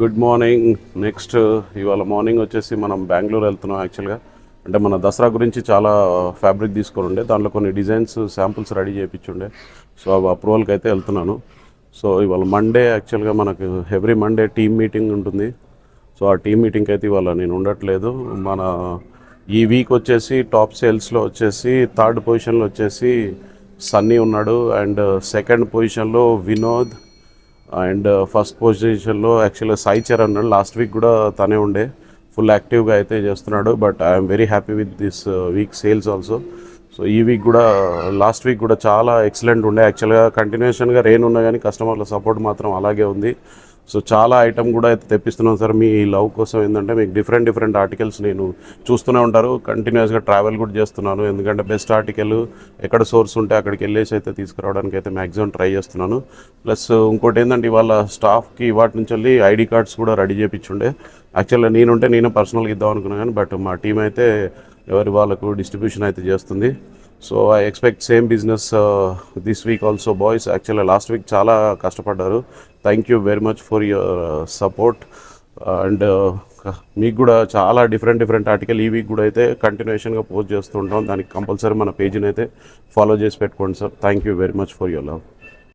Good morning. Next ఇవాళ morning వచ్చేసి మనం బెంగళూరు వెళ్తున్నాం. యాక్చువల్గా అంటే మన దసరా గురించి చాలా ఫ్యాబ్రిక్ తీసుకొని ఉండే, దాంట్లో కొన్ని డిజైన్స్ శాంపుల్స్ రెడీ చేయించుండే. సో అవి అప్రూవల్కి అయితే వెళ్తున్నాను. సో ఇవాళ మండే యాక్చువల్గా మనకు ఎవ్రీ మండే టీమ్ మీటింగ్ ఉంటుంది. సో ఆ టీమ్ మీటింగ్కి అయితే ఇవాళ నేను ఉండట్లేదు. మన ఈ వీక్ వచ్చేసి టాప్ సేల్స్లో వచ్చేసి థర్డ్ పొజిషన్లో వచ్చేసి సన్నీ ఉన్నాడు, అండ్ సెకండ్ పొజిషన్లో వినోద్, అండ్ ఫస్ట్ పొజిషన్లో యాక్చువల్గా సాయి చరణ్ అన్నాడు. లాస్ట్ వీక్ కూడా తనే ఉండే, ఫుల్ యాక్టివ్గా అయితే చేస్తున్నాడు. But I'm very happy with this week sales also. So ఈ వీక్ కూడా లాస్ట్ వీక్ కూడా చాలా ఎక్సలెంట్ ఉండే. యాక్చువల్గా కంటిన్యూషన్గా రెయిన్ ఉన్నా కానీ కస్టమర్ల సపోర్ట్ మాత్రం అలాగే ఉంది. సో చాలా ఐటమ్ కూడా అయితే తెప్పిస్తున్నాం సార్ మీ లవ్ కోసం. ఏంటంటే మీకు డిఫరెంట్ ఆర్టికల్స్ నేను చూస్తూనే ఉంటారు. కంటిన్యూస్గా ట్రావెల్ కూడా చేస్తున్నాను, ఎందుకంటే బెస్ట్ ఆర్టికల్ ఎక్కడ సోర్స్ ఉంటే అక్కడికి వెళ్ళేసి అయితే తీసుకురావడానికి అయితే మ్యాక్సిమం ట్రై చేస్తున్నాను. ప్లస్ ఇంకోటి ఏంటంటే ఇవాళ స్టాఫ్కి వాటి నుంచి వెళ్ళి ఐడి కార్డ్స్ కూడా రెడీ చేయించుండే. యాక్చువల్గా నేను పర్సనల్గా ఇద్దాం అనుకున్నాను కానీ బట్ మా టీం అయితే ఎవరి వాళ్ళకు డిస్ట్రిబ్యూషన్ అయితే చేస్తుంది. So I expect same business this week also boys. యాక్చువల్గా లాస్ట్ వీక్ చాలా కష్టపడ్డారు. Thank you very much for your support. And మీకు కూడా చాలా డిఫరెంట్ ఆర్టికల్ ఈ వీక్ కూడా అయితే కంటిన్యూషన్గా పోస్ట్ చేస్తూ ఉంటాం. దానికి కంపల్సరీ మన పేజీని అయితే ఫాలో చేసి పెట్టుకోండి sir. Thank you very much for your love.